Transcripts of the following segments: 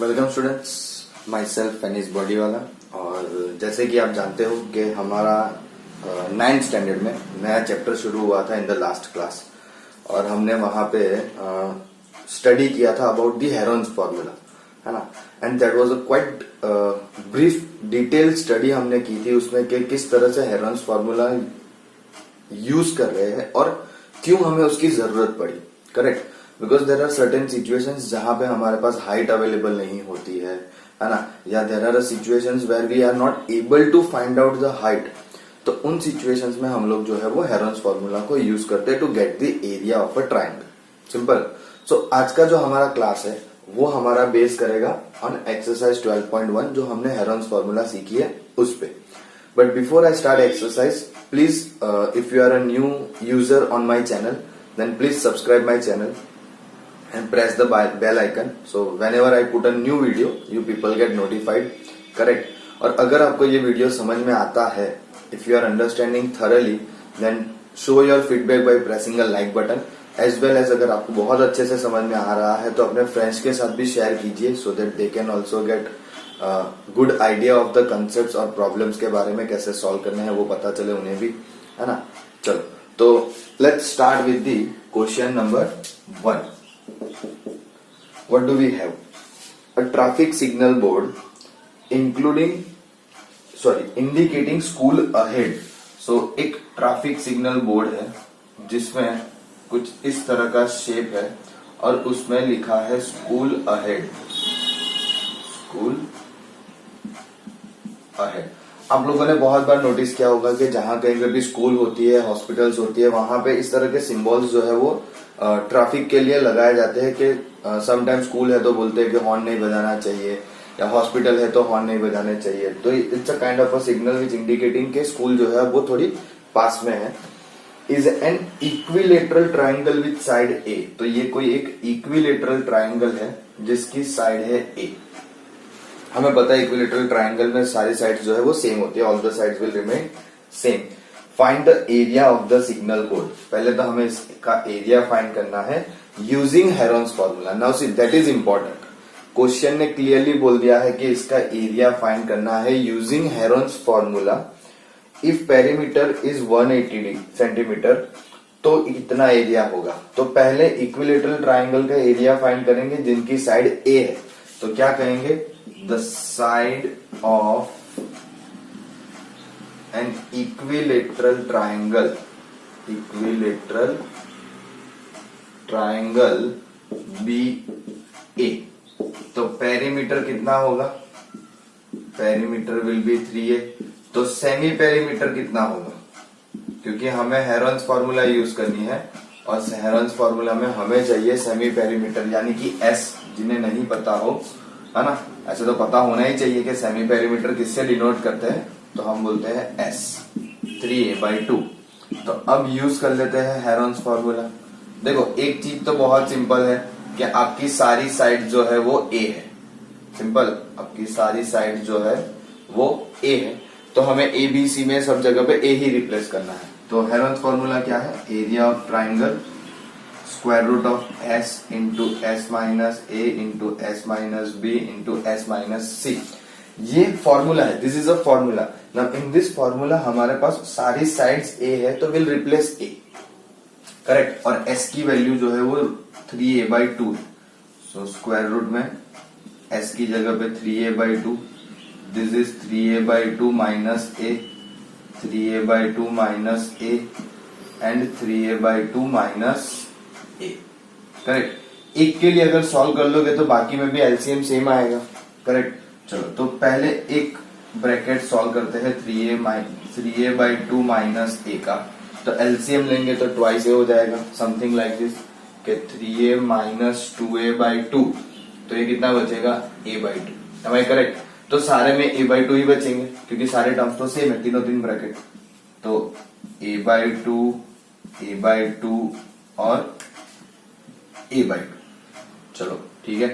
Welcome students, myself Fanis Bodiwala. और जैसे कि आप जानते हो कि हमारा 9th स्टैंडर्ड में नया चैप्टर शुरू हुआ था इन द लास्ट क्लास, और हमने वहां पे स्टडी किया था अबाउट द हेरोन्स फार्मूला, है ना। And that was a quite brief detail study हमने की थी उसमें कि किस तरह से हेरोन्स फार्मूला यूज कर रहे हैं और क्यों हमें उसकी जरूरत पड़ी। Correct, because there are certain situations जहां पे हमारे पास हाइट अवेलेबल नहीं होती है ना, या there are situations where we are not able to find out the height. तो उन सिचुएशंस में हम लोग जो है वो हेरोन्स फार्मूला को यूज करते हैं to get the area of a triangle. Simple. So आज का जो हमारा क्लास है वो हमारा बेस करेगा ऑन एक्सरसाइज 12.1 जो हमने हेरोन्स फार्मूला सीखी है उस पे। But before I start exercise, please, if you are a new user on my channel, then please subscribe my channel and press the bell icon. So whenever I put a new video, you people get notified. Correct? और अगर आपको ये video समझ में आता है, if you are understanding thoroughly, then show your feedback by pressing a like button. As well as अगर आपको बहुत अच्छे से समझ में आ रहा है तो अपने फ्रेंड्स के साथ भी शेयर कीजिए, so that they can also get good idea of the concept और प्रॉब्लम्स के बारे में कैसे सॉल्व करने हैं वो पता चले उन्हें भी, है ना। चलो, तो let's start with the question number 1। What do we have? A traffic signal board indicating school ahead. So एक ट्रैफिक सिग्नल बोर्ड है जिसमें कुछ इस तरह का शेप है और उसमें लिखा है स्कूल अहेड। स्कूल है। आप लोगों ने बहुत बार नोटिस किया होगा कि जहां कहीं पे भी स्कूल होती है, हॉस्पिटल्स होती है, वहां पे इस तरह के सिंबल्स जो है वो ट्रैफिक के लिए लगाए जाते हैं कि समटाइम स्कूल है तो बोलते हैं कि हॉर्न नहीं बजाना चाहिए, या हॉस्पिटल है तो हॉर्न नहीं बजाने चाहिए। तो it's a kind of a signal which indicating के स्कूल जो है वो थोड़ी पास में है। Is an equilateral triangle with side A. तो ये कोई एक इक्विलेटरल ट्राइंगल है जिसकी साइड है ए। हमें पता है इक्विलेटरल ट्राइंगल में सारी साइड्स जो है वो सेम होती है, all the sides will remain same. Find the area of the signal board. पहले तो हमें इसका एरिया फाइंड करना है using Heron's formula. Now see that is important. Question ने क्लियरली बोल दिया है कि इसका एरिया फाइंड करना है using Heron's formula. If perimeter is 180 centimetre तो इतना एरिया होगा। तो पहले इक्विलेटरल ट्राइंगल का एरिया फाइंड करेंगे जिनकी साइड ए है। तो क्या कहेंगे? The side of an equilateral triangle BA। तो पेरीमीटर कितना होगा? Perimeter will be 3A। तो सेमी पेरीमीटर कितना होगा? क्योंकि हमें हेरोन्स फार्मूला यूज करनी है और हेरोन्स फार्मूला में हमें चाहिए सेमी पेरीमीटर यानी कि S। जिन्हें नहीं पता हो, है ना, ऐसे तो पता होना ही चाहिए कि सेमी पेरीमीटर किससे डिनोट करते हैं, तो हम बोलते हैं S 3A/2। तो अब यूज कर लेते हैं हेरोन्स फार्मूला। देखो, एक चीज तो बहुत सिंपल है कि आपकी सारी साइड जो है वो A है। सिंपल, आपकी सारी साइड जो है वो A है, तो हमें ABC में सब जगह पे A ही रिप्लेस करना है। तो हेरोन्स फार्मूला क्या है? Area of triangle square root of S into S minus A into S minus B into S minus C। ये फॉर्मूला है, this is a formula. Now in this formula हमारे पास सारी साइड्स A है तो will replace A। Correct. और S की value जो है वो 3A/2 है। सो स्क्वायर रूट में S की जगह पे 3A/2, this is 3A/2 minus A, 3A/2 minus A and 3A/2 minus A। Correct. एक के लिए अगर सॉल्व कर लोगे तो बाकी में भी एलसीएम सेम आएगा। करेक्ट। चलो, तो पहले एक ब्रैकेट सॉल्व करते हैं 3A/2 माइनस A का। तो एलसीएम लेंगे तो ट्वाइस ए हो जाएगा, समथिंग लाइक दिस के 3A माइनस 2A/2। तो ये कितना बचेगा? A/2। Am I correct? तो सारे में A/2 ही बचेंगे क्योंकि सारे टर्म्स तो सेम है, तीनों तीन ब्रैकेट। तो A/2 A/2 और A/2। चलो ठीक है।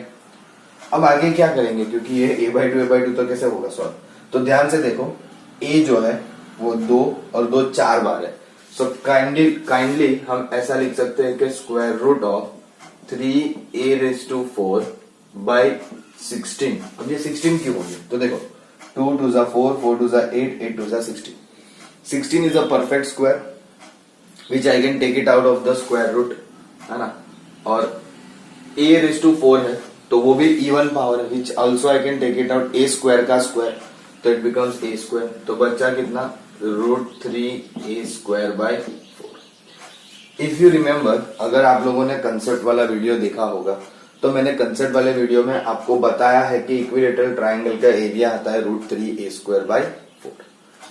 अब आगे क्या करेंगे, क्योंकि ये A/2 तो कैसे होगा सॉल्व? तो ध्यान से देखो, A जो है वो 2 और 2 4 बार है। सो काइंडली हम ऐसा लिख सकते हैं कि square root of 3A⁴ by 16। अब ये 16 क्यों हो गया? तो देखो 2 2 जा 4, 4 2 जा 8, 8 2 जा 16। 16 is a perfect square which I can take it out of the square root, है ना। और a रेज टू 4 है तो वो भी इवन पावर है which also I can take it out a square का स्क्वायर, तो इट बिकम्स a स्क्वायर। तो बच्चा कितना? √3a square by 4। If you remember, अगर आप लोगों ने कंसेप्ट वाला वीडियो देखा होगा तो मैंने कंसेप्ट वाले वीडियो में आपको बताया है कि इक्विलेटरल ट्राइंगल का एरिया आता है √3a स्क्वायर बाय 4,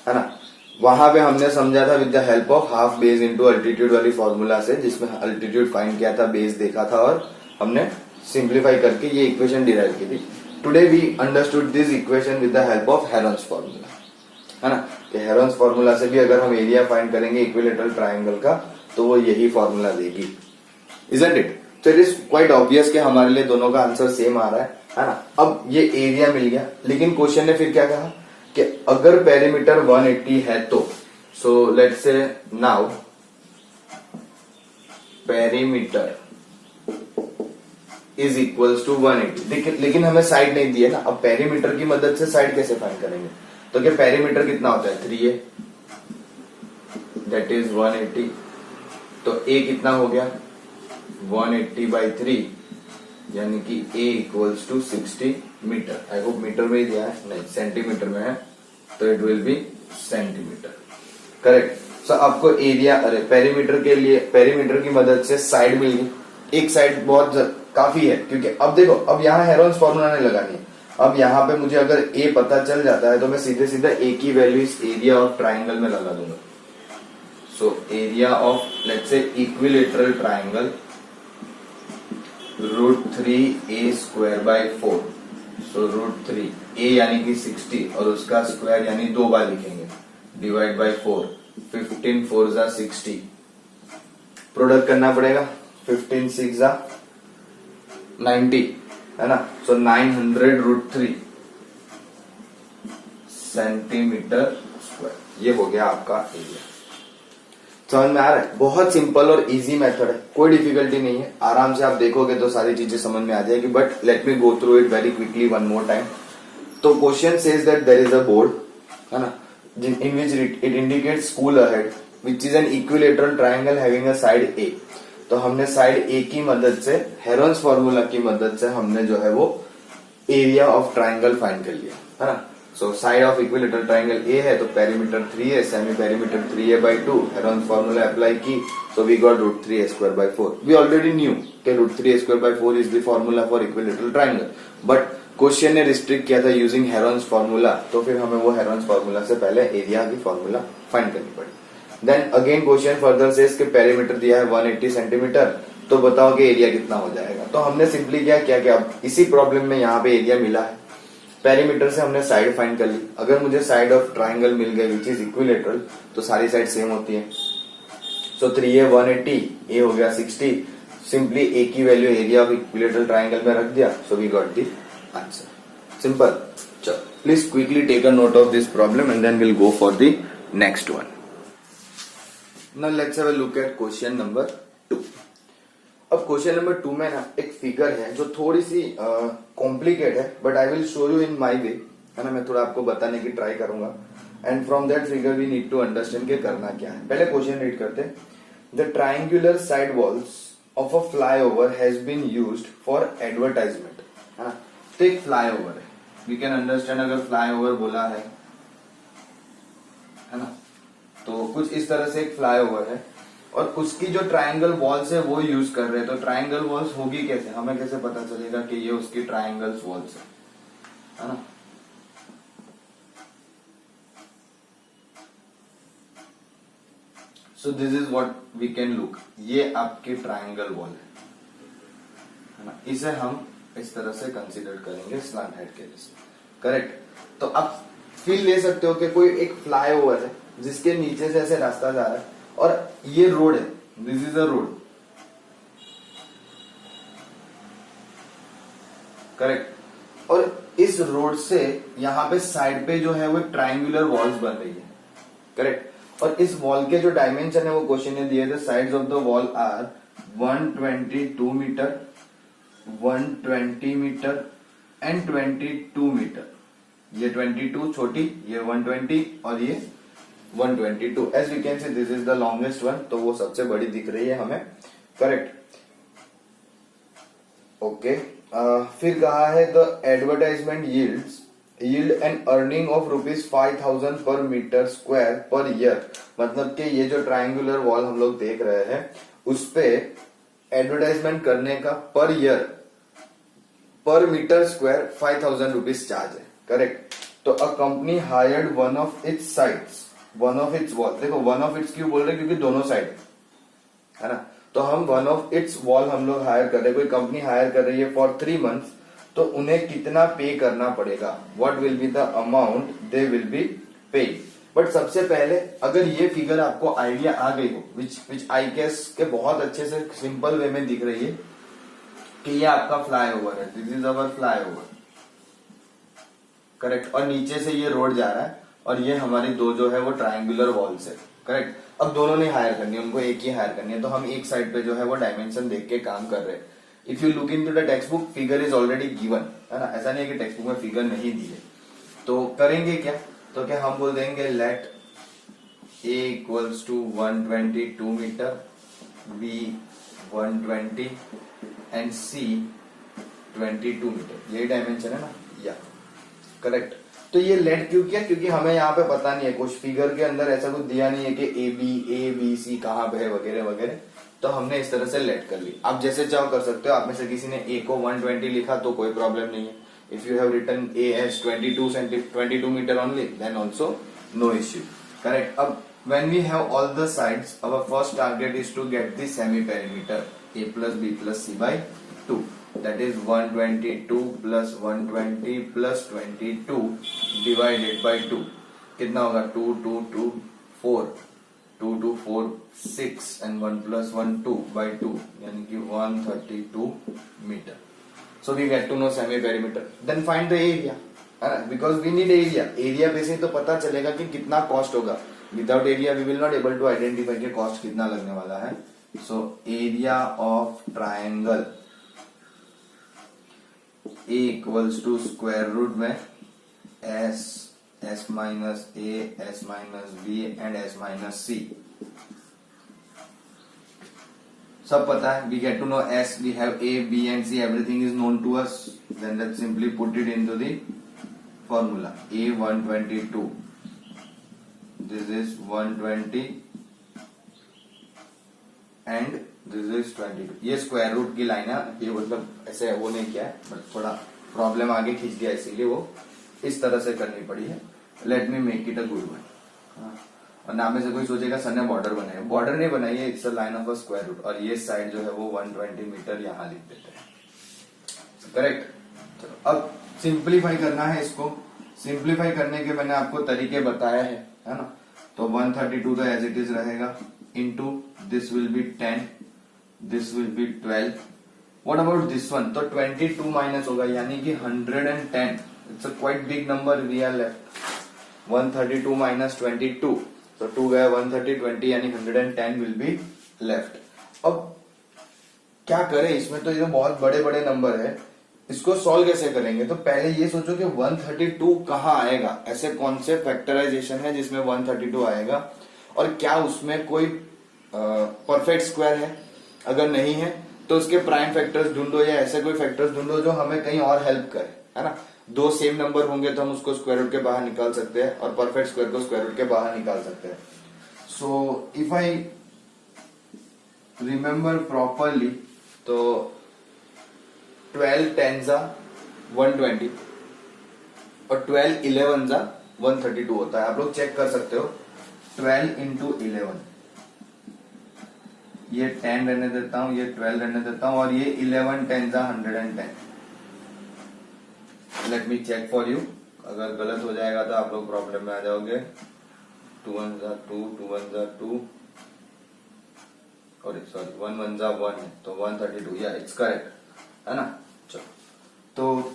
है ना। वहां पे हमने समझा था with the help of half base into altitude वाली फॉर्मूला से, जिसमें अल्टीट्यूड फाइंड किया था, बेस देखा था और हमने सिंप्लीफाई करके ये इक्वेशन डिराइव की थी। Today we understood this equation with the help of Heron's formula, है ना। कि हेरोन्स फॉर्मूला से भी अगर हम एरिया फाइंड करेंगे इक्विलेटरल ट्राइंगल का तो वो यही फॉर्मूला देगी, इजंट इट। तो इट इज क्वाइट ऑब्वियस कि हमारे लिए दोनों का आंसर सेम आ रहा है ना। अब ये एरिया मिल गया, लेकिन क्वेश्चन ने फिर क्या कहा कि अगर पेरीमीटर 180 है तो, so let's say now perimeter is equals to 180, लेकिन हमें साइड नहीं दी है ना। अब पेरीमीटर की मदद से साइड कैसे फाइंड करेंगे? तो क्या पेरीमीटर कितना होता है? 3a, that is 180। तो a कितना हो गया? 180/3, यानी कि a equals to 60 metre. I hope metre में ही दिया है, नहीं सेंटीमीटर में है, तो it will be centimetre, correct. So आपको एरिया, अरे पेरीमीटर के लिए पेरीमीटर की मदद से साइड मिल गई। एक साइड बहुत काफी है, क्योंकि अब देखो, अब यहाँ हेरोन्स फॉर्मूला नहीं लगानी है। अब यहाँ पे मुझे अगर a पता चल जाता है तो मैं सीधे सीधा a की वैल्यू इस एरिया ऑफ ट्राइंगल में लगा दूंगा। सो area of let's say equilateral triangle √3a square by 4। So √3a यानी कि 60 और उसका स्क्वायर यानी 2 बार लिखेंगे, डिवाइड बाय 4। 15 4 जा 60, प्रोडक्ट करना पड़ेगा, 15 6 जा 90, है ना। सो 900√3 सेंटीमीटर स्क्वायर, ये हो गया आपका एरिया। समझ में आ रहा है? बहुत सिंपल और इजी मेथड है, कोई डिफिकल्टी नहीं है। आराम से आप देखोगे तो सारी चीजें समझ में आ जाएगी, but let me go through it very quickly one more time. तो question says that there is a board, है ना, in which it indicates school ahead which is an equilateral triangle having a side A. तो हमने side ए की मदद से, Heron's formula की मदद से हमने जो है वो एरिया ऑफ ट्राइंगल फाइंड कर लिया, है ना। So side of equilateral triangle A है तो पेरीमीटर 3 है, semi perimeter 3a/2, Heron's formula apply की, so we got √3a square by 4। We already knew कि √3a square by 4 is the formula for equilateral triangle, but question ने restrict किया था using Heron's formula, तो फिर हमें वो हेरोन्स फॉर्मूला से पहले एरिया की फॉर्मूला फाइंड करनी पड़ी। Then again question further says कि पेरीमीटर दिया है 180 सेंटीमीटर, तो बताओ कि एरिया कितना हो जाएगा। तो हमने सिंपली क्या किया कि अब इसी प्रॉब्लम में यहाँ पे एरिया मिला है, पेरीमीटर से हमने साइड फाइंड कर ली। अगर मुझे साइड ऑफ ट्राइंगल मिल गई विच इज इक्विलेटरल, तो सारी साइड सेम होती है। सो 3a 180, a हो गया 60, सिंपली a की value area of equilateral triangle में रख दिया, so we got the answer. Simple. चलो please quickly take a note of this problem and then will go for the next one. Now let's have a look at question number 2। अब question number 2 में ना एक figure है जो थोड़ी सी complicate है, but I will show you in my way, है ना। मैं थोड़ा आपको बताने की ट्राई करूंगा and from that figure we need to understand के करना क्या है। पहले क्वेश्चन रीड करते हैं। The triangular side walls of a flyover has been used for advertisement, है ना। तो एक फ्लाईओवर है, वी कैन अंडरस्टैंड अगर फ्लाईओवर बोला है ना, तो कुछ इस तरह से एक फ्लाईओवर है और उसकी जो ट्रायंगल वॉल्स है वो यूज कर रहे हैं। तो ट्रायंगल वॉल्स होगी कैसे, हमें कैसे पता चलेगा कि ये उसकी ट्रायंगल्स वॉल्स है ना। So this is what we can look, ये आपकी ट्रायंगल वॉल है ना। इसे हम इस तरह से कंसीडर करेंगे स्लैंट हेड के जैसे, करेक्ट। तो आप फील ले सकते हो कि कोई एक फ्लाईओवर है जिसके नीचे से ऐसे रास्ता जा रहा है और ये रोड है, this is a road, correct. और इस रोड से यहां पे साइड पे जो है वो ट्रायंगुलर वॉल्स बन रही है, करेक्ट। और इस वॉल के जो डायमेंशन है वो क्वेश्चन ने दिए थे, sides of the wall are 122 metre, 120 metre and 22 metre. ये 22 छोटी, ये 120 और ये 122। As we can see this is the longest one, तो वो सबसे बड़ी दिख रही है हमें, करेक्ट। ओके, फिर कहा है the advertisement yield an earning of ₹5,000 पर मीटर स्क्वायर पर ईयर। मतलब कि ये जो ट्रायंगुलर वॉल हम लोग देख रहे हैं उस पे एडवर्टाइजमेंट करने का पर ईयर पर मीटर स्क्वायर ₹5,000 चार्ज है, करेक्ट। तो a company hired one of its sides, one of its wall. देखो वन ऑफ इट्स क्यों बोल रहे हैं, क्योंकि दोनों साइड है ना। तो हम वन ऑफ इट्स वॉल हम लोग हायर कर रहे हैं, कोई कंपनी हायर कर रही है फॉर 3 मंथ्स, तो उन्हें कितना पे करना पड़ेगा, what will be the amount they will be पे। बट सबसे पहले अगर ये फिगर आपको आइडिया आ गई हो, विच आई गेस के बहुत अच्छे से सिंपल वे में दिख रही है कि ये आपका फ्लाईओवर है, this is our flyover, correct. और नीचे से ये रोड जा रहा है और ये हमारी दो जो है वो ट्रायंगुलर वॉल्स है, करेक्ट। अब दोनों नहीं हायर करनी है, उनको एक ही हायर करनी है, तो हम एक साइड पे जो है वो डायमेंशन देख के काम कर रहे हैं। If you look into the textbook, figure is already given, है ना। ऐसा नहीं है कि टेक्स्ट बुक में फिगर नहीं दी है। तो करेंगे क्या, तो क्या हम बोल देंगे let A equals to 122 metre, B 120 and C 22 metre. यही डायमेंशन है ना, या करेक्ट। तो ये लेट क्यों किया, क्योंकि हमें यहाँ पे पता नहीं है, कुछ फिगर के अंदर ऐसा कुछ दिया नहीं है कि ए बी सी कहाँ पे है वगैरह वगैरह, तो हमने इस तरह से लेट कर ली। आप जैसे चाहो कर सकते हो, आप में से किसी ने ए को 120 लिखा तो कोई प्रॉब्लम नहीं है। If you have written A as 22 metre only, then also no issue, correct. अब when we have all the sides, our first target is to get the semi perimeter a plus b plus c by 2, that is 122 plus 120 plus 22 divided by 2, कितना होगा 2 2 2 4 2 2 4 6 and 1 plus 1 2 by 2, यानी कि 132 metre. So we get to know semi perimeter, then find the area, because we need area। Area पे से तो पता चलेगा कि कितना कॉस्ट होगा। Without area we will not able to identify कि कॉस्ट कितना लगने वाला है। So area of triangle A equals to square root में S minus A, S minus B and S minus C. सब पता है, we get to know S, we have A B and C, everything is known to us. Then let's simply put it into the formula. A 122, this is 120 and this is 22। ये square root की line है, ये मतलब ऐसे वो नहीं किया है, बट थोड़ा प्रॉब्लम आगे खींच गया, इसीलिए वो इस तरह से करनी पड़ी है। Let me make it a good one. और नाम में से कोई सोचेगा सर ने बॉर्डर बनाया, बॉर्डर नहीं बनाई है, it's a line of a square root. और ये साइड जो है वो 120 मीटर यहाँ लिख देते हैं, करेक्ट। चलो अब सिंप्लीफाई करना है इसको। सिंप्लीफाई करने के मैंने आपको तरीके बताए हैं, है ना। तो 132 तो एज इट इज रहेगा, into this will be 10, this will be 12। What about this one, तो 22 माइनस होगा, यानी कि 110। It's a quite big number we are left. 132 minus 22, तो 2 गया 130, 20 यानी 110 विल बी लेफ्ट। अब क्या करें इसमें, तो ये बहुत बड़े बड़े नंबर है, इसको सॉल्व कैसे करेंगे। तो पहले ये सोचो कि 132 कहाँ आएगा, ऐसे कौन से फैक्टराइजेशन है जिसमें 132 आएगा, और क्या उसमें कोई परफेक्ट स्क्वायर है। अगर नहीं है तो उसके प्राइम फैक्टर्स ढूंढो, या ऐसे कोई फैक्टर्स ढूंढो जो हमें कहीं और हेल्प करे, है ना। दो सेम नंबर होंगे तो हम उसको स्क्वायर रूट के बाहर निकाल सकते हैं, और परफेक्ट स्क्वायर को स्क्वायर रूट के बाहर निकाल सकते हैं। So if I remember properly, तो 12 10 120 और 12 11 132 होता है। आप लोग चेक कर सकते हो। 12 इंटू 11, ये 10 रहने देता हूं, ये 12 रहने देता हूं, और ये 11 10 110। Let me check for you. अगर गलत हो जाएगा तो आप लोग प्रॉब्लम में आ जाओगे। 2 1 2, 2 1 2, और सॉरी 1 1 1 है, तो 132, या इट्स करेक्ट, है ना। चलो, तो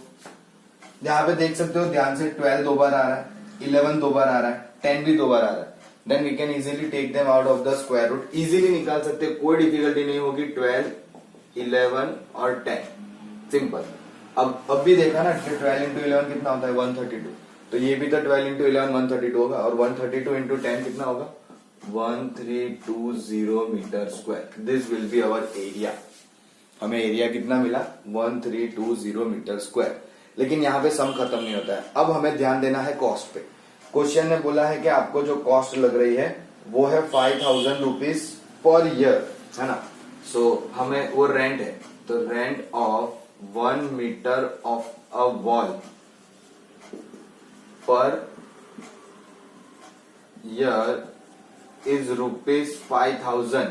यहाँ पे देख सकते हो ध्यान से, 12 दो बार आ रहा है, 11 दो बार आ रहा है, 10 भी दो बार आ रहा है। Then we can easily take them out of the square root, easily निकाल सकते हैं, कोई डिफिकल्टी नहीं होगी। 12 11 और 10, सिंपल। अब भी देखा ना, 12 इंटू 11 कितना होता है 132, तो ये भी तो 12 इंटू 11 132 होगा, और 132 इंटू 10 कितना होगा 1320 metre square. This will be our area. हमें एरिया कितना मिला 1320 मीटर स्क्वायर। लेकिन यहाँ पे सम खत्म नहीं होता है, अब हमें ध्यान देना है कॉस्ट पे। क्वेश्चन ने बोला है कि आपको जो कॉस्ट लग रही है वो है 5000 रुपीज पर ईयर, है ना। सो हमें वो रेंट है, तो rent of 1 metre of a wall per year is ₹5000।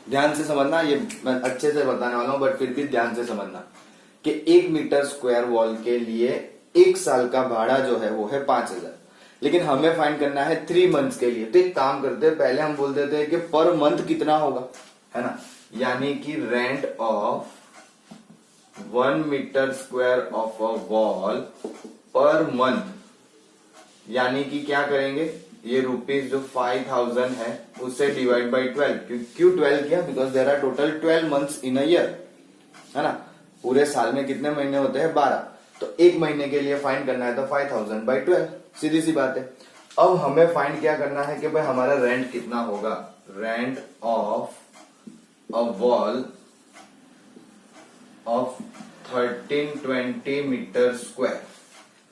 ध्यान से समझना, ये मैं अच्छे से बताने वाला हूं बट फिर भी ध्यान से समझना कि 1 मीटर स्क्वायर वॉल के लिए 1 साल का भाड़ा जो है वो है 5000, लेकिन हमें फाइंड करना है 3 मंथ्स के लिए। तो एक काम करते हैं, पहले हम बोल देते हैं कि पर मंथ कितना होगा, है ना। यानी कि rent of 1 metre square of a wall per month, यानी कि क्या करेंगे, ये रुपीज जो 5000 है उससे डिवाइड बाई 12। क्यों 12 किया, because there are total 12 months in a year, है ना। पूरे साल में कितने महीने होते हैं 12, तो एक महीने के लिए फाइंड करना है तो 5000 बाई 12, सीधी सी बात है। अब हमें फाइंड क्या करना है कि भाई हमारा रेंट कितना होगा, rent of a wall of 1320 metre square.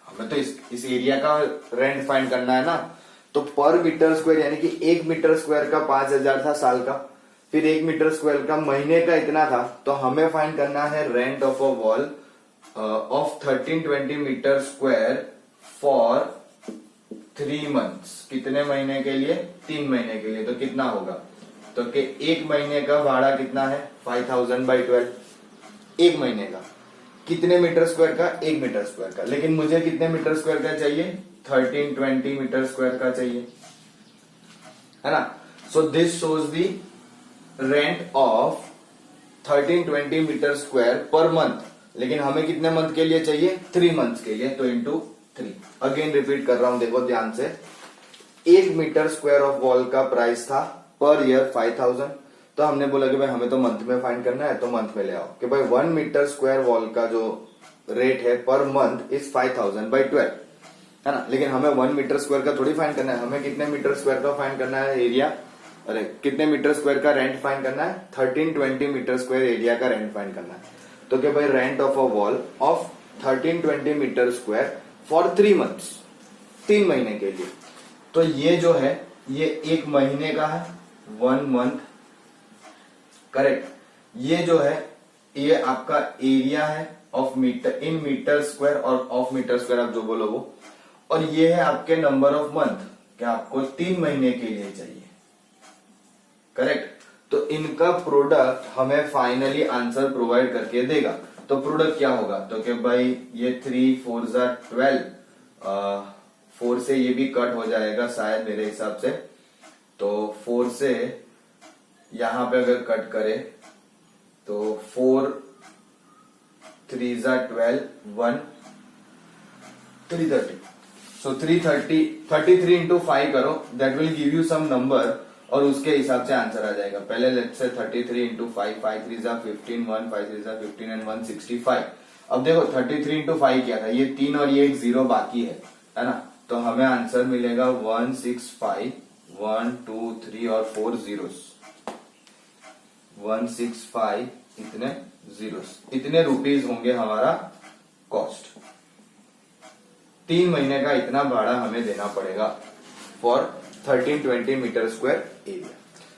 हमें तो इस एरिया का रेंट फाइंड करना है ना, तो पर मीटर स्क्वायर यानी कि 1 मीटर स्क्वायर का 5000 था साल का, फिर 1 मीटर स्क्वायर का महीने का इतना था, तो हमें फाइंड करना है rent of a wall of 1320 metre square for 3 months. कितने महीने के लिए, 3 महीने के लिए। तो कितना होगा, तो कि 1 महीने का भाड़ा कितना है 5000 बाई 12, 1 महीने का। कितने मीटर स्क्वायर का, 1 मीटर स्क्वायर का। लेकिन मुझे कितने मीटर स्क्वायर का चाहिए, 1320 मीटर स्क्वायर का चाहिए, है ना। So this shows the rent of 1320 metre square per month, लेकिन हमें कितने मंथ के लिए चाहिए, 3 मंथ्स के लिए, तो इंटू 3। अगेन रिपीट कर रहा हूं, देखो ध्यान से। 1 मीटर स्क्वायर ऑफ वॉल का प्राइस था पर ईयर 5000, तो हमने बोला कि भाई हमें तो मंथ में फाइंड करना है, तो मंथ में ले आओ कि भाई 1 मीटर स्क्वायर वॉल का जो रेट है पर मंथ इज 5000 बाई 12, है ना। लेकिन हमें 1 मीटर स्क्वायर का थोड़ी फाइंड करना है, हमें कितने मीटर स्क्वायर का फाइंड करना है एरिया, अरे कितने मीटर स्क्वायर का रेंट फाइंड करना है, 1320 मीटर स्क्वायर एरिया का रेंट फाइंड करना है। तो क्या भाई rent of a wall of 1320 metre square for 3 months, 3 महीने के लिए। तो ये जो है ये 1 महीने का है, 1 मंथ, करेक्ट। ये जो है ये आपका एरिया है of metre in metre square और ऑफ मीटर स्क्वायर आप जो बोलो वो, और ये है आपके नंबर ऑफ मंथ, क्या आपको 3 महीने के लिए चाहिए, करेक्ट। तो इनका प्रोडक्ट हमें फाइनली आंसर प्रोवाइड करके देगा। तो प्रोडक्ट क्या होगा, तो कि भाई ये 3 4 12, 4 से ये भी कट हो जाएगा शायद मेरे हिसाब से, तो 4 से यहां पे अगर कट करे तो 4 3 12 1 330, सो 330 33 इंटू 5 करो, that will give you some number, और उसके हिसाब से आंसर आ जाएगा। पहले लेट्स से 33 इंटू 5, 5 3 15 1 5 3 15 एंड 1 65। अब देखो 33 इंटू 5 क्या था, ये 3 और ये एक 0 बाकी है ना। तो हमें आंसर मिलेगा 165, 1 2 3 और 4 जीरोस, 165 इतने जीरोस, इतने रुपीज होंगे हमारा कॉस्ट। 3 महीने का इतना भाड़ा हमें देना पड़ेगा फॉर 1320 मीटर स्क्वायर एरिया।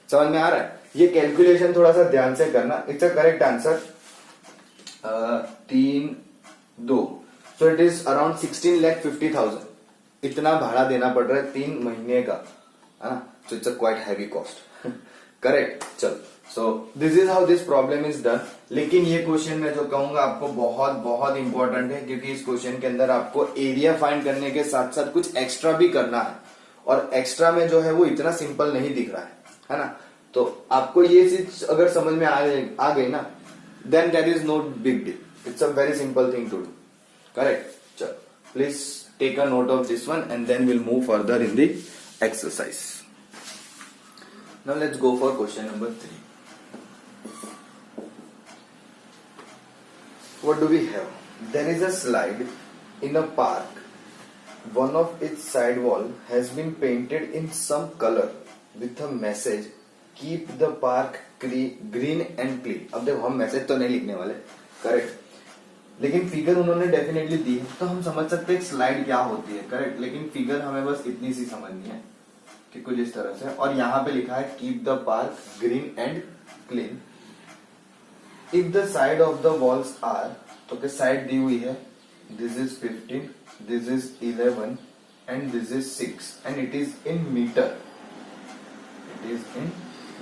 समझ में आ रहा है, ये कैलकुलेशन थोड़ा सा ध्यान से करना। It's a correct answer 3 2, so it is around 16,50,000 इतना भाड़ा देना पड़ रहा है 3 महीने का, है ना। So it's a quite heavy cost, correct. चलो, so this is how this problem is done. लेकिन ये क्वेश्चन मैं जो कहूंगा आपको बहुत बहुत इंपॉर्टेंट है, क्योंकि इस क्वेश्चन के अंदर आपको एरिया फाइंड करने के साथ साथ कुछ एक्स्ट्रा भी करना है, और एक्स्ट्रा में जो है वो इतना सिंपल नहीं दिख रहा है ना। तो आपको ये चीज अगर समझ में आ गई ना, then that is not big deal, it's a very simple thing to do, correct. चलो, please take a note of this one and then will move further in the exercise. Now let's go for question number 3। what do we have? There is a slide in a park. One of its side wall has been painted in some color with a message, keep the park green and clean. अब देखो हम message तो नहीं लिखने वाले, correct, लेकिन figure उन्होंने definitely दी है तो हम समझ सकते हैं स्लाइड क्या होती है, करेक्ट। लेकिन फिगर हमें बस इतनी सी समझनी है कि कुछ इस तरह से, और यहाँ पे लिखा है keep the park green and clean. If the side of the walls are, तो क्या साइड दी हुई है, this is 15, this is 11 and this is 6 and it is in metre, it is in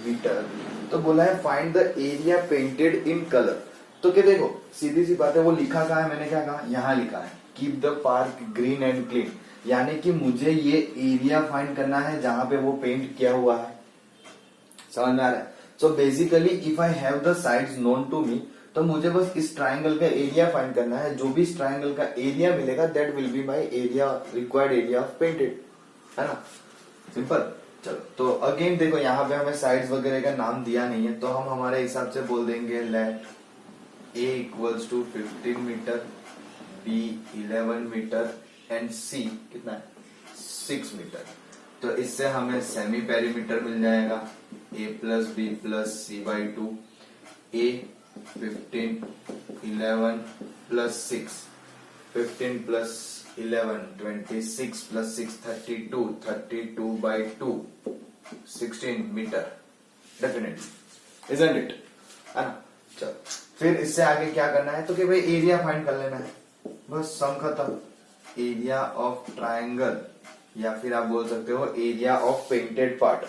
metre. तो बोला है find the area painted in colour. तो क्या देखो सीधी सी बात है, वो लिखा कहा है, मैंने क्या कहा, यहाँ लिखा है keep the park green and clean, यानी कि मुझे ये एरिया फाइंड करना है जहां पे वो पेंट किया हुआ है। समझ में आ रहा है? So basically if I have the sides known to me, तो मुझे बस इस ट्राइंगल का एरिया फाइंड करना है। जो भी इस ट्राइंगल का एरिया मिलेगा that will be my area, required area of painted, है ना, सिंपल। चलो तो अगेन देखो यहाँ पे हमें साइड्स वगैरह का नाम दिया नहीं है, तो हम हमारे हिसाब से बोल देंगे let A equals to 15 metre, B 11 metre and C कितना है 6 मीटर। तो इससे हमें सेमी पेरीमीटर मिल जाएगा A plus B plus C by 2, A 15 11 plus 6, 15 plus 11 26 plus 6 32, 32 by 2 16 metre definitely, isn't it, है ना। चलो फिर इससे आगे क्या करना है, तो कि भाई एरिया फाइंड कर लेना है, बस सम खत्म। एरिया ऑफ ट्राइंगल, या फिर आप बोल सकते हो एरिया ऑफ पेंटेड पार्ट,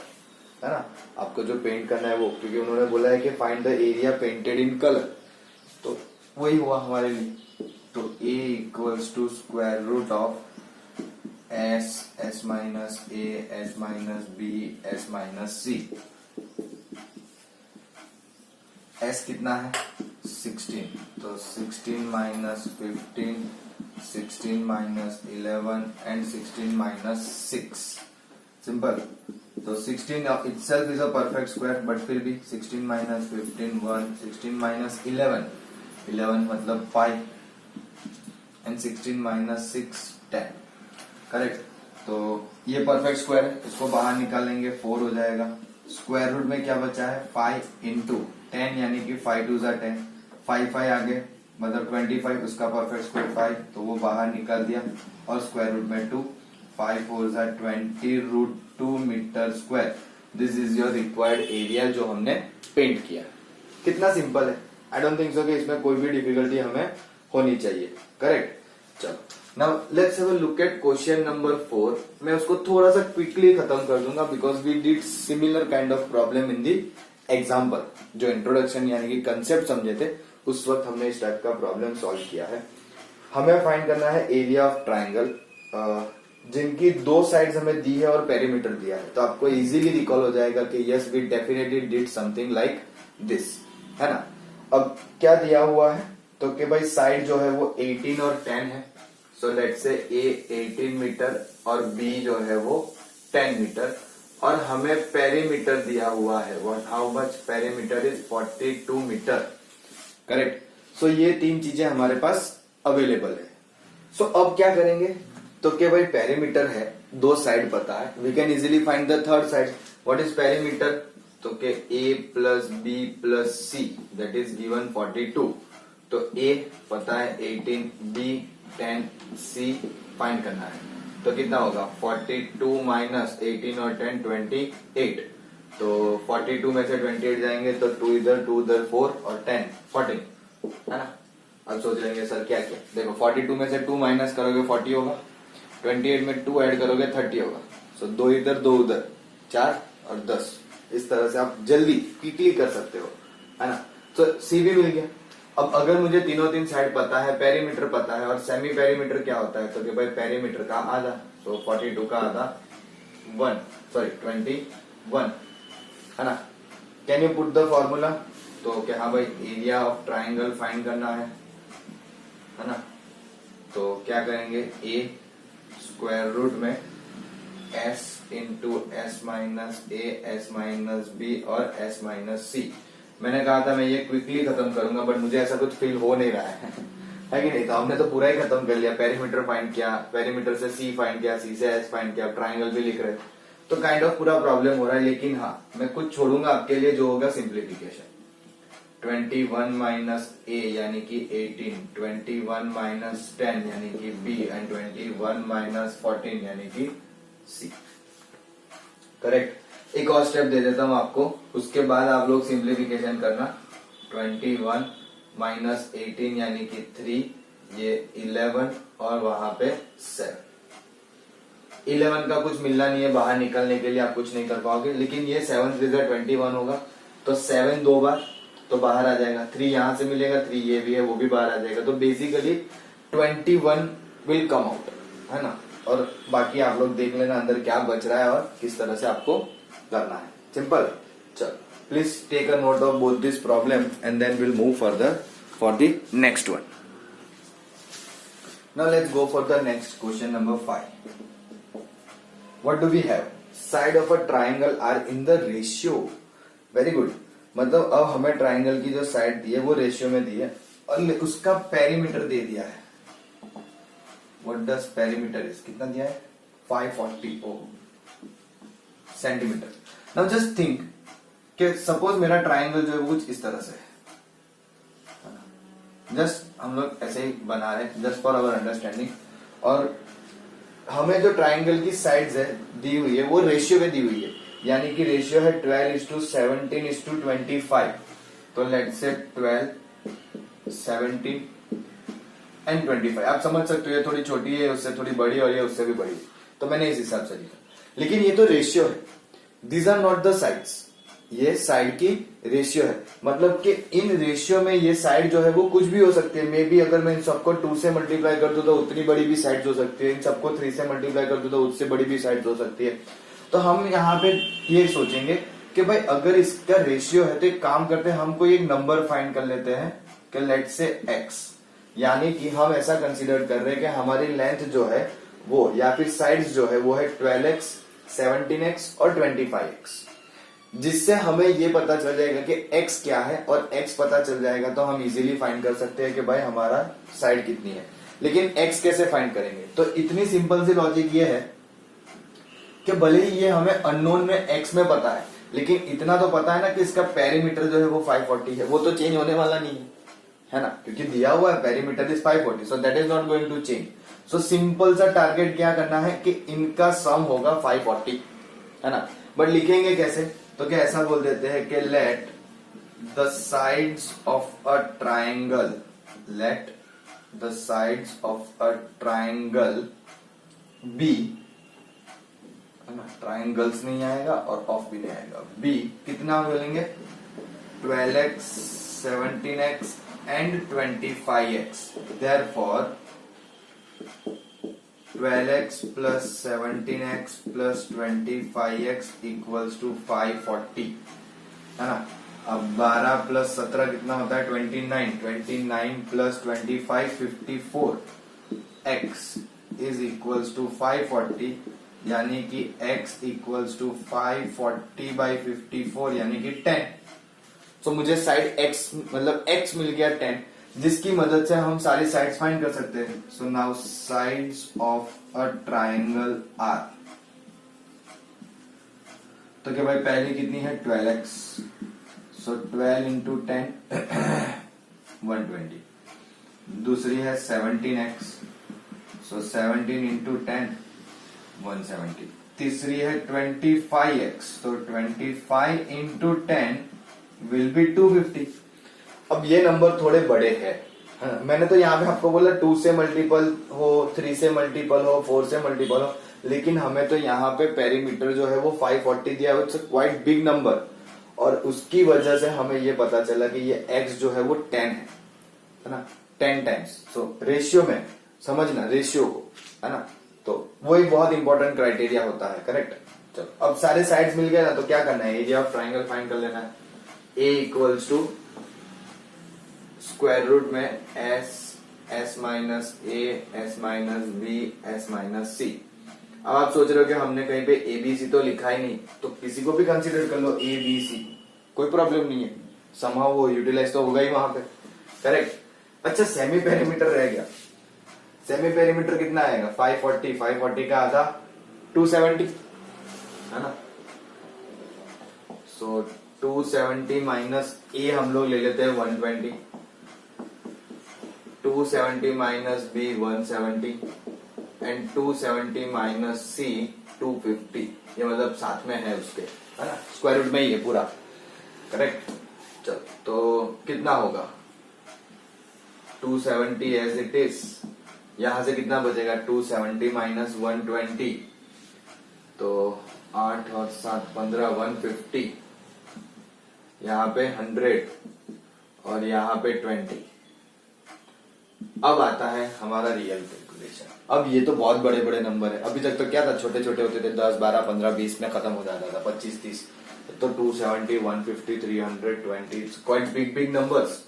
है ना, आपको जो पेंट करना है वो, क्योंकि उन्होंने बोला है कि find the area painted in colour, तो वही हुआ हमारे लिए। तो A equals to square root of S minus A, S minus B, S minus C। S कितना है 16, तो 16 minus 15, 16 minus 11 and 16 minus 6, simple. तो 16 itself is a perfect square, but फिर भी 16 माइनस 15 1, 16 माइनस 11 मतलब 5 एंड 16 माइनस 6 10, करेक्ट। तो ये perfect square है, इसको बाहर निकालेंगे 4 हो जाएगा। स्क्वायर रूट में क्या बचा है 5 इंटू 10, यानी कि 5 2 10, 5 आगे मतलब 25, उसका परफेक्ट स्क्वायर 5, तो वो बाहर निकाल दिया, और स्क्वायर रूट में 2, 5 4 20 root 2 metre square. This is your required area जो हमने पेंट किया। कितना सिंपल है, आई डोंट थिंक सो कि इसमें कोई भी डिफिकल्टी हमें होनी चाहिए, करेक्ट। चलो now let's have a look at question number 4। मैं उसको थोड़ा सा क्विकली खत्म कर दूंगा because we did similar kind of problem in the example. जो इंट्रोडक्शन यानी कि कंसेप्ट समझे थे उस वक्त हमने इस टाइप का प्रॉब्लम सॉल्व किया है। हमें फाइंड करना है एरिया ऑफ ट्राइंगल जिनकी 2 साइड्स हमें दी है और पेरीमीटर दिया है, तो आपको इजीली रिकॉल हो जाएगा कि yes we definitely did something like this, है ना। अब क्या दिया हुआ है, तो कि भाई साइड जो है वो 18 और 10 है, so let's say A 18 metre और B जो है वो 10 मीटर, और हमें पेरीमीटर दिया हुआ है, how much perimeter is 42 metre, correct. So ये 3 चीजें हमारे पास अवेलेबल है। सो अब क्या करेंगे, तो कि भाई पेरीमीटर है, 2 साइड पता है, we can easily find the third side. What is perimeter, तो कि A plus B plus C that is given 42, तो A पता है 18, B 10, C फाइंड करना है, तो कितना होगा 42 माइनस 18 और 10 28, तो 42 में से 28 जाएंगे तो 2 इधर 2 उधर 4 और 10 14, है ना। अब सोच लेंगे सर क्या क्या, देखो 42 में से 2 माइनस करोगे 40 होगा, 28 में 2 ऐड करोगे 30 होगा, सो 2 इधर 2 उधर 4 और 10, इस तरह से आप जल्दी क्विकली कर सकते हो, है ना। तो सी भी मिल गया। अब अगर मुझे तीन साइड पता है, पेरीमीटर पता है, और सेमी पेरीमीटर क्या होता है, तो कि भाई पेरीमीटर का आधा, तो 42 का आधा 21, है ना। Can you put the formula, तो क्या हाँ भाई एरिया ऑफ ट्राइंगल फाइंड करना है ना। तो क्या करेंगे, A स्क्वायर रूट में S into S minus A, S minus B और S माइनस C, मैंने कहा था मैं ये क्विकली खत्म करूंगा, बट मुझे ऐसा कुछ फील हो नहीं रहा है कि नहीं? तो हमने तो पूरा ही खत्म कर लिया, पेरीमीटर फाइंड किया, पेरीमीटर से सी फाइंड किया, सी से एच फाइंड किया, ट्राइंगल भी लिख रहे, तो काइंड ऑफ पूरा प्रॉब्लम हो रहा है। लेकिन हाँ, मैं कुछ छोड़ूंगा आपके लिए, जो होगा सिंप्लीफिकेशन। 21 माइनस ए यानी कि 18, 21 माइनस 10 यानी कि बी, एंड 21 माइनस 14 यानी कि सी। करेक्ट। एक और स्टेप दे देता हूं आपको, उसके बाद आप लोग सिंप्लीफिकेशन करना। 21 माइनस 18 यानी कि 3, ये 11 और वहां पे 7। 11 का कुछ मिलना नहीं है, बाहर निकलने के लिए आप कुछ नहीं कर पाओगे, लेकिन ये 7 3 21 होगा, तो 7 दो बार तो बाहर आ जाएगा। 3 यहां से मिलेगा, 3 ये भी है वो भी बाहर आ जाएगा, तो बेसिकली 21 विल कम आउट, है ना। और बाकी आप लोग देख लेना अंदर क्या बच रहा है और किस तरह से आपको करना है। सिंपल। चल, please take a note of both this problem and then will move further for the next one. Now let's go for the next question number 5। What do we have? Side of a triangle are in the ratio. Very good. मतलब अब हमें triangle की जो side दी है वो ratio में दी है और उसका पेरीमीटर दे दिया है। What does perimeter is? कितना दिया है? 540 सेंटीमीटर। नाउ जस्ट थिंक कि सपोज मेरा ट्राइंगल जो है वो कुछ इस तरह से है। जस्ट हम लोग ऐसे ही बना रहे हैं, जस्ट फॉर अवर अंडरस्टैंडिंग। और हमें जो ट्राइंगल की साइड्स है दी हुई है वो रेशियो में दी हुई है, यानी कि रेशियो है 12:17:25। तो लेट्स से 12, 17 एंड 25। आप समझ सकते हो ये थोड़ी छोटी है, उससे थोड़ी बड़ी, और ये उससे भी बड़ी, तो मैंने इस हिसाब से लिखा। लेकिन ये तो रेशियो है, these are not the sides. ये साइड की रेशियो है, मतलब कि इन रेशियो में ये साइड जो है वो कुछ भी हो सकती है। मे बी अगर मैं इन सबको 2 से मल्टीप्लाई कर दूं तो उतनी बड़ी भी साइड हो सकती है, इन सबको 3 से मल्टीप्लाई कर दूं तो उससे बड़ी भी साइड हो सकती है। तो हम यहाँ पे ये सोचेंगे कि भाई अगर इसका रेशियो है तो एक काम करते हैं, हम कोई एक नंबर फाइंड कर लेते हैं कि लेट से x, यानी कि हम ऐसा कंसीडर कर रहे हैं कि हमारी लेंथ जो है वो, या फिर साइड्स जो है वो है 12x, 17x और 25x, जिससे हमें ये पता चल जाएगा कि x क्या है, और x पता चल जाएगा तो हम इजीली फाइंड कर सकते हैं कि भाई हमारा साइड कितनी है। लेकिन x कैसे फाइंड करेंगे? तो इतनी सिंपल सी लॉजिक ये है कि भले ही ये हमें अननोन में x में पता है, लेकिन इतना तो पता है ना कि इसका पेरीमीटर जो है वो 540 है, वो तो चेंज होने वाला नहीं है ना, क्योंकि दिया हुआ है perimeter is 540, so that is not going to change. So simple सा टारगेट क्या करना है कि इनका सम होगा 540, है ना। बट लिखेंगे कैसे? तो क्या ऐसा बोल देते हैं कि let the sides of a triangle, let the sides of a triangle be, है ना, ट्राइंगल्स नहीं आएगा और ऑफ भी नहीं आएगा, बी कितना बोलेंगे? 12x, 17x and 25x. Therefore 12x plus 17x plus 25x equals to 540, है ना। अब 12 प्लस 17 कितना होता है? 29, 29 plus 25 54, x is equals to 540, यानी कि x equals to 540 by 54 यानी कि 10। तो मुझे साइड x मतलब x मिल गया 10, जिसकी मदद से हम सारी साइड्स फाइंड कर सकते हैं। So now sides of a triangle are, तो क्या भाई पहली कितनी है? 12x, सो 12 इंटू 10 120। दूसरी है 17x, सो 17 इंटू 10 170। तीसरी है 25x, तो 25 इंटू 10 विल बी 250। अब ये नंबर थोड़े बड़े हैं, मैंने तो यहाँ पे आपको बोला 2 से मल्टीपल हो, 3 से मल्टीपल हो, 4 से मल्टीपल हो, लेकिन हमें तो यहाँ पे पेरीमीटर जो है वो 540 दिया है, इट्स क्वाइट बिग नंबर, और उसकी वजह से हमें ये पता चला कि ये x जो है वो 10 है ना, 10 टाइम्स। सो रेशियो में समझना, रेशियो को, है ना, तो वो एक बहुत इंपॉर्टेंट क्राइटेरिया होता है। करेक्ट। चलो अब सारे साइड्स मिल गए ना, तो क्या करना है? एरिया ऑफ ट्राइंगल फाइंड कर लेना है। a equals to square root में s minus a, s minus b, s minus c। अब आप सोच रहे हो कि हमने कहीं पे a b c तो लिखा ही नहीं, तो किसी को भी कंसीडर कर लो a b c, कोई प्रॉब्लम नहीं है। somehow वो यूटिलाइज तो होगा ही वहां पे, करेक्ट। अच्छा सेमी पेरीमीटर रह गया, सेमी पेरीमीटर कितना आएगा 540, 540 का आधा 270 है ना। सो 270 माइनस ए हम लोग ले लेते हैं 120, 270 माइनस बी 170 एंड 270 माइनस सी 250, ये मतलब साथ में है उसके, है ना, स्क्वायर रूट में ही है पूरा, करेक्ट। चल तो कितना होगा 270 एज इट इज, यहां से कितना बचेगा 270 माइनस 120, तो 8 और 7 15 150, यहाँ पे 100 और यहाँ पे 20। अब आता है हमारा रियल कैलकुलेशन। अब ये तो बहुत बड़े बड़े नंबर है, अभी तक तो क्या था छोटे छोटे होते थे, 10 12 15 20 में खत्म हो जाता था, 25 30, तो 270 150 320 it's quite big big numbers.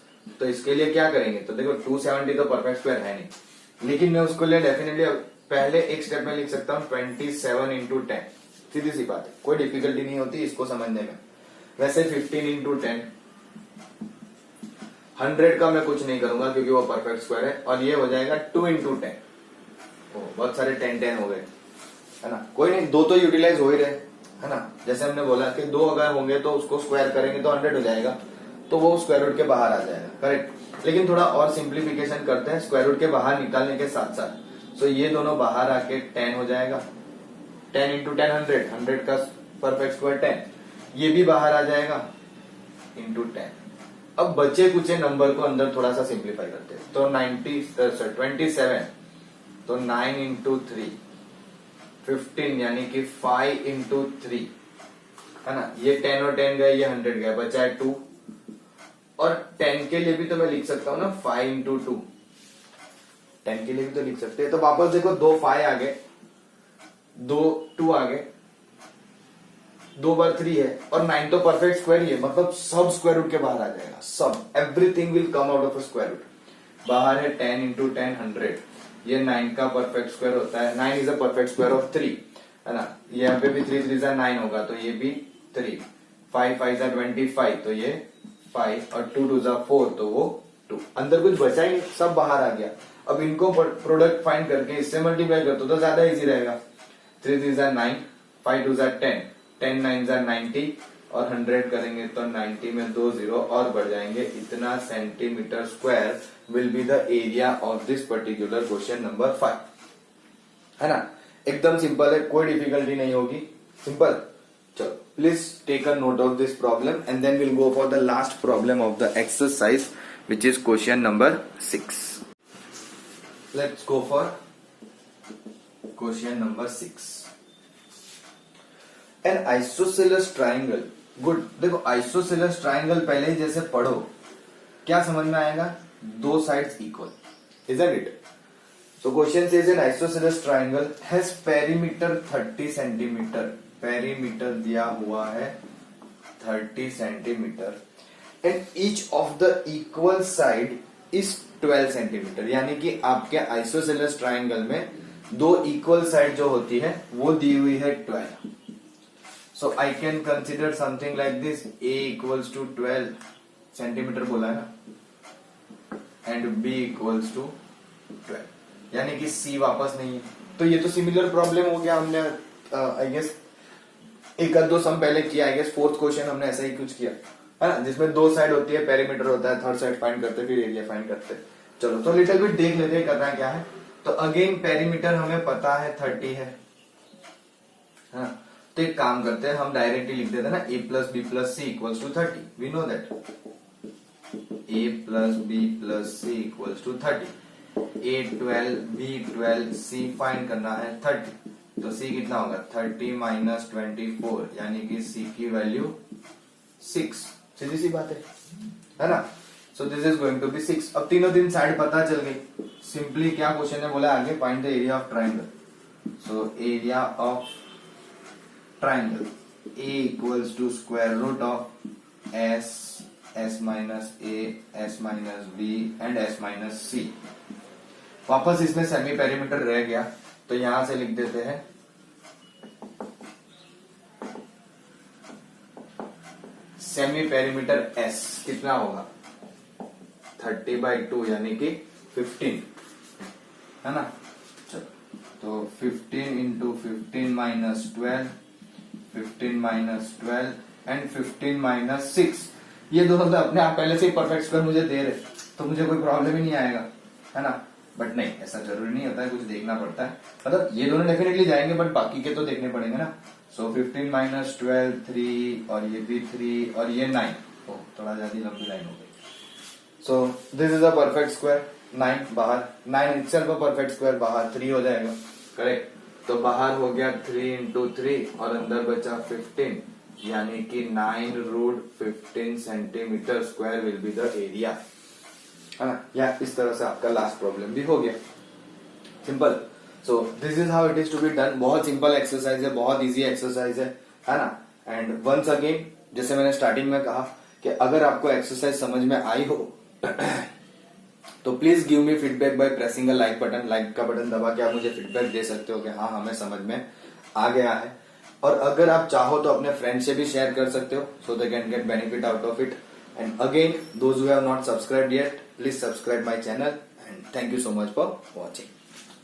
तो इसके लिए क्या करेंगे, तो देखो 270 तो परफेक्ट स्क्वायर है नहीं, लेकिन मैं उसको लिए डेफिनेटली पहले एक स्टेप में लिख सकता हूँ 27 इंटू 10, सीधी सी बात है, कोई डिफिकल्टी नहीं होती इसको समझने में। वैसे 15 इंटू 10, 100 का मैं कुछ नहीं करूंगा क्योंकि वो परफेक्ट स्क्वायर है, और ये हो जाएगा 2 इंटू 10, बहुत सारे 10 10 हो गए, है ना, कोई नहीं, दो तो यूटिलाइज हो ही रहे, है ना। जैसे हमने बोला कि दो अगर होंगे तो उसको स्क्वायर करेंगे तो 100 हो जाएगा, तो वो स्क्वायर रूट के बाहर आ जाएगा, करेक्ट। लेकिन थोड़ा और सिंप्लीफिकेशन करते हैं, स्क्वायर रूट के बाहर निकालने के साथ साथ, सो ये दोनों बाहर आके 10 हो जाएगा, 10 इंटू 10 100, 100 का परफेक्ट स्क्वायर 10, ये भी बाहर आ जाएगा इंटू 10। अब बचे कुचे नंबर को अंदर थोड़ा सा सिंप्लीफाई करते हैं, तो 27, तो 9 इंटू 3 15, यानी कि 5 इंटू 3, है ना, ये 10 और 10 गए, ये 100 गए, बचा है 2, और 10 के लिए भी तो मैं लिख सकता हूं ना 5 इंटू 2, 10 के लिए भी तो लिख सकते हैं। तो वापस देखो 2 5 आ गए, 2 2 आ गए, 2 बार 3 है, और 9 तो परफेक्ट स्क्वायर ही है, मतलब सब स्क्वायर रूट के बाहर आ जाएगा, सब, everything will come out of a square root. बाहर है 10 इंटू 10 100, ये 9 का परफेक्ट स्क्वायर होता है, 9 is a perfect square of 3, है ना, यहाँ पे भी 3 3 जा 9 होगा, तो ये भी 3, 5 5 जा 25, तो ये 5, और 2 2 जा 4, तो वो 2, अंदर कुछ बचा ही नहीं, सब बाहर आ गया। अब इनको प्रोडक्ट फाइंड करके इससे मल्टीप्लाई कर तो ज्यादा इजी रहेगा, 3 3 जा 9, 5 2 जा 10, 10 9 जा 90, और 100 करेंगे तो 90 में 2 0 और बढ़ जाएंगे, इतना centimetre square will be the area of this particular question number 5, है ना। एकदम सिंपल है, कोई डिफिकल्टी नहीं होगी, सिंपल। चलो please take a note of this problem and then will go for the last problem of the exercise which is question number 6। Let's go for question number 6। An isosceles triangle, good. देखो isosceles triangle पहले ही जैसे पढ़ो, क्या समझ में आएगा, दो sides equal, isn't it? So question says an isosceles triangle has perimeter 30 centimetre, perimeter दिया हुआ है 30 centimetre, and each of the equal side is 12 centimetre, यानी कि आपके आइसोसेलेस ट्राइंगल में दो इक्वल साइड जो होती है वो दी हुई है 12। So I can consider something like this, A equals to 12 centimetre बोला है ना, एंड B equals to 12, यानी कि C वापस नहीं है। तो ये तो सिमिलर प्रॉब्लम हो गया, हमने आई गेस एक दो सम पहले किया, आई गेस फोर्थ क्वेश्चन हमने ऐसा ही कुछ किया, है ना, जिसमें दो साइड होती है, पेरीमीटर होता है, थर्ड साइड फाइंड करते फिर एरिया फाइंड करते। चलो तो लिटिल बिट देख लेते हैं करना क्या है। तो अगेन पेरीमीटर हमें पता है 30 है, हाँ, तो एक काम करते हैं, हम डायरेक्टली लिख देते हैं ना, a plus B plus C equals to 30, we know that a plus B plus C equals to 30, a 12 b 12 c find करना है 30, तो c कितना होगा 30 माइनस 24, यानी कि c की वैल्यू 6, सीधी सी बात है ना। So this is going to be 6। अब तीनों दिन साइड पता चल गई, सिंपली क्या क्वेश्चन ने बोला आगे, find the area of triangle. So area of triangle A equals to square root of S, S minus A, S minus B and S minus C। वापस इसमें सेमी पेरीमीटर रह गया, तो यहां से लिख देते हैं सेमी पेरीमीटर एस कितना होगा 30/2 यानी कि 15 है ना। चलो तो 15 into 15 minus 12 15 minus 12 and 15 minus 6 ये दोनों तो अपने आप पहले से ही परफेक्ट स्क्वायर मुझे दे रहे तो मुझे कोई प्रॉब्लम ही नहीं आएगा है ना। बट नहीं ऐसा जरूरी नहीं होता है, कुछ देखना पड़ता है। मतलब ये दोनों डेफिनेटली जाएंगे बट बाकी के तो देखने पड़ेंगे ना। सो 15 माइनस 12 3 और ये भी 3 और ये 9 थोड़ा ज्यादा लंबी लाइन हो गई। सो this is a perfect square 9 बाहर 9 इटसेल्फ अ परफेक्ट स्क्वायर बाहर 3 हो जाएगा करेक्ट। तो बाहर हो गया 3 इंटू 3 और अंदर बचा 15 यानी कि 9√15 centimetre square will be the area है ना। या इस तरह से आपका लास्ट प्रॉब्लम भी हो गया simple. So this is how it is to be done. बहुत सिंपल एक्सरसाइज है, बहुत इजी एक्सरसाइज है ना। एंड वंस अगेन जैसे मैंने स्टार्टिंग में कहा कि अगर आपको एक्सरसाइज समझ में आई हो तो please give me feedback by pressing a like button. Like का बटन दबा के आप मुझे फीडबैक दे सकते हो कि हाँ हमें समझ में आ गया है। और अगर आप चाहो तो अपने फ्रेंड से भी शेयर कर सकते हो so they can get benefit out of it. And again those who have not subscribed yet please subscribe my channel and thank you so much for watching.